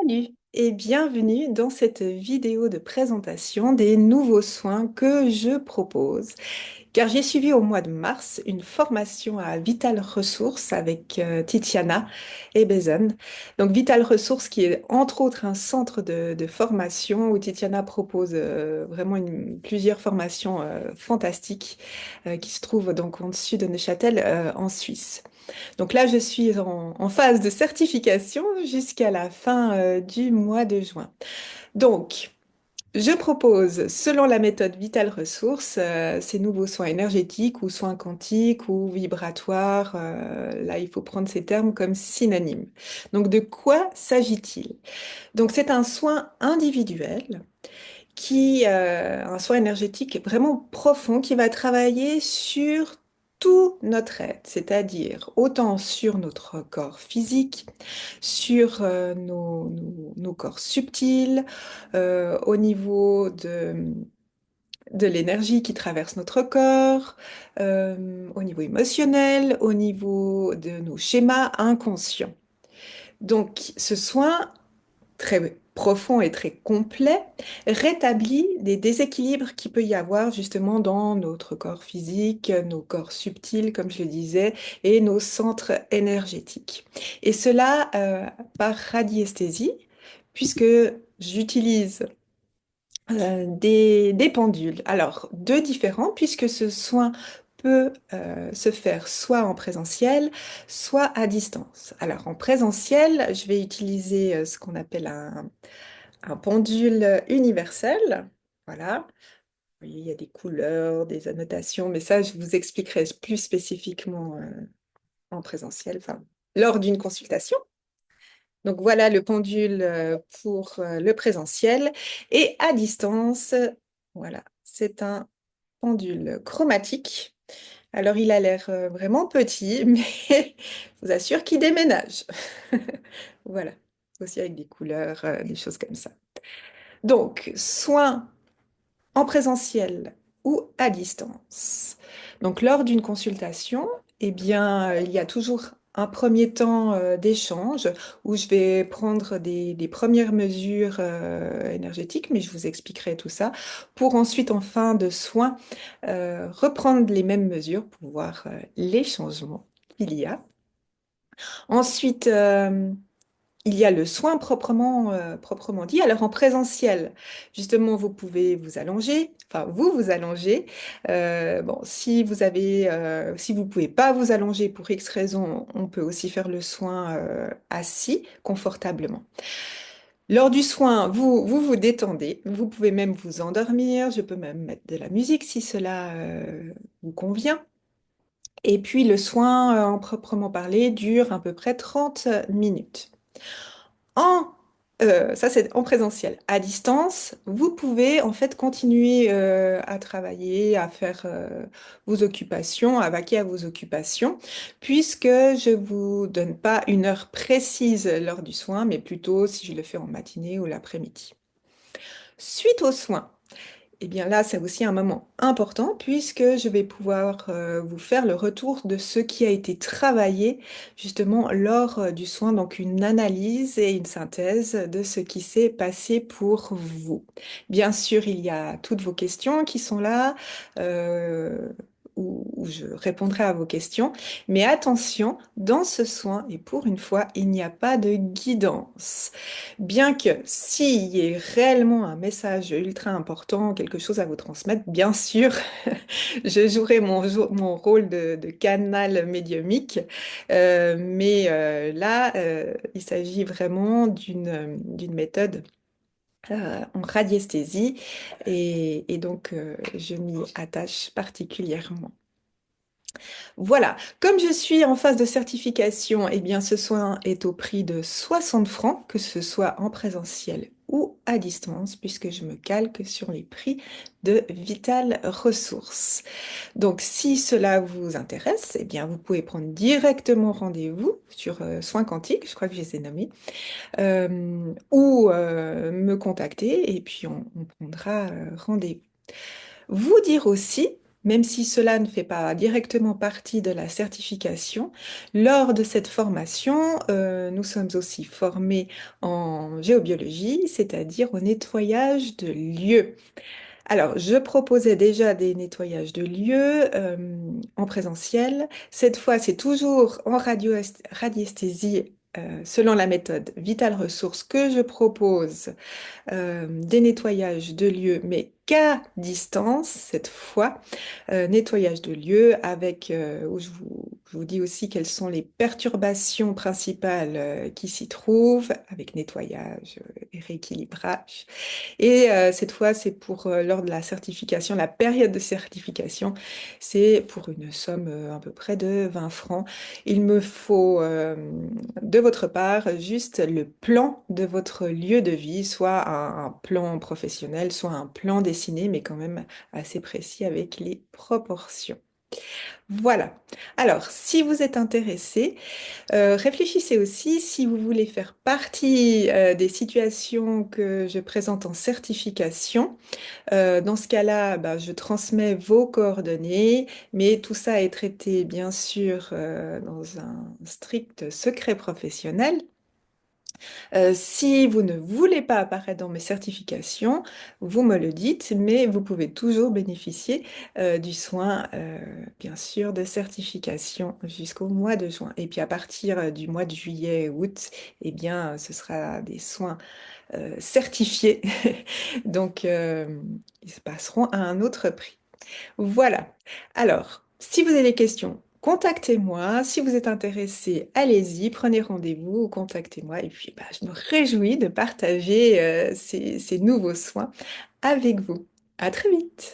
Salut et bienvenue dans cette vidéo de présentation des nouveaux soins que je propose. Car j'ai suivi au mois de mars une formation à Vital Ressources avec Titiana Ebezen. Donc Vital Ressources qui est entre autres un centre de formation où Titiana propose vraiment plusieurs formations fantastiques qui se trouvent donc au-dessus de Neuchâtel en Suisse. Donc là, je suis en phase de certification jusqu'à la fin du mois de juin. Donc, je propose, selon la méthode Vital Ressources, ces nouveaux soins énergétiques ou soins quantiques ou vibratoires. Là, il faut prendre ces termes comme synonymes. Donc, de quoi s'agit-il? Donc, c'est un soin individuel un soin énergétique vraiment profond qui va travailler sur tout notre être, c'est-à-dire autant sur notre corps physique, sur nos corps subtils, au niveau de l'énergie qui traverse notre corps, au niveau émotionnel, au niveau de nos schémas inconscients. Donc, ce soin très profond et très complet, rétablit des déséquilibres qu'il peut y avoir justement dans notre corps physique, nos corps subtils, comme je le disais, et nos centres énergétiques. Et cela par radiesthésie, puisque j'utilise des pendules. Alors, deux différents, puisque ce soin peut se faire soit en présentiel, soit à distance. Alors, en présentiel, je vais utiliser ce qu'on appelle un pendule universel. Voilà. Vous voyez, il y a des couleurs, des annotations, mais ça, je vous expliquerai plus spécifiquement en présentiel, enfin, lors d'une consultation. Donc voilà le pendule pour le présentiel. Et à distance, voilà, c'est un pendule chromatique. Alors il a l'air vraiment petit, mais je vous assure qu'il déménage. Voilà, aussi avec des couleurs, des choses comme ça. Donc, soin en présentiel ou à distance. Donc, lors d'une consultation, eh bien, il y a toujours un premier temps d'échange où je vais prendre des premières mesures énergétiques, mais je vous expliquerai tout ça, pour ensuite, en fin de soin, reprendre les mêmes mesures pour voir les changements qu'il y a. Ensuite, il y a le soin proprement dit. Alors en présentiel, justement, vous pouvez vous allonger, enfin vous allongez. Bon, si vous pouvez pas vous allonger pour X raison, on peut aussi faire le soin assis confortablement. Lors du soin, vous détendez. Vous pouvez même vous endormir. Je peux même mettre de la musique si cela vous convient. Et puis le soin, en proprement parlé, dure à peu près 30 minutes. En, Ça, c'est en présentiel. À distance, vous pouvez en fait continuer à travailler, à faire vos occupations, à vaquer à vos occupations, puisque je vous donne pas une heure précise lors du soin, mais plutôt si je le fais en matinée ou l'après-midi. Suite aux soins, eh bien là, c'est aussi un moment important puisque je vais pouvoir vous faire le retour de ce qui a été travaillé justement lors du soin, donc une analyse et une synthèse de ce qui s'est passé pour vous. Bien sûr, il y a toutes vos questions qui sont là. Où je répondrai à vos questions. Mais attention, dans ce soin, et pour une fois, il n'y a pas de guidance. Bien que s'il y ait réellement un message ultra important, quelque chose à vous transmettre, bien sûr, je jouerai mon rôle de canal médiumique. Mais là, il s'agit vraiment d'une méthode en radiesthésie et donc je m'y attache particulièrement. Voilà, comme je suis en phase de certification, eh bien ce soin est au prix de 60 francs, que ce soit en présentiel ou à distance, puisque je me calque sur les prix de Vital Ressources. Donc si cela vous intéresse, eh bien vous pouvez prendre directement rendez-vous sur Soins Quantiques, je crois que je les ai nommés, ou me contacter et puis on prendra rendez-vous. Vous dire aussi Même si cela ne fait pas directement partie de la certification, lors de cette formation, nous sommes aussi formés en géobiologie, c'est-à-dire au nettoyage de lieux. Alors, je proposais déjà des nettoyages de lieux en présentiel. Cette fois, c'est toujours en radiesthésie selon la méthode Vital Ressources que je propose des nettoyages de lieux, mais qu'à distance cette fois. Nettoyage de lieux avec, où je vous dis aussi quelles sont les perturbations principales qui s'y trouvent, avec nettoyage et rééquilibrage. Et cette fois, c'est pour lors de la certification, la période de certification, c'est pour une somme à peu près de 20 francs. Il me faut de votre part juste le plan de votre lieu de vie, soit un plan professionnel, soit un plan dessiné, mais quand même assez précis avec les proportions. Voilà. Alors, si vous êtes intéressé, réfléchissez aussi si vous voulez faire partie des situations que je présente en certification. Dans ce cas-là, bah, je transmets vos coordonnées, mais tout ça est traité bien sûr dans un strict secret professionnel. Si vous ne voulez pas apparaître dans mes certifications, vous me le dites, mais vous pouvez toujours bénéficier du soin, bien sûr, de certification jusqu'au mois de juin. Et puis à partir du mois de juillet, août, eh bien, ce sera des soins certifiés. Donc, ils se passeront à un autre prix. Voilà. Alors, si vous avez des questions, contactez-moi. Si vous êtes intéressé, allez-y, prenez rendez-vous, contactez-moi. Et puis, bah, je me réjouis de partager ces nouveaux soins avec vous. À très vite.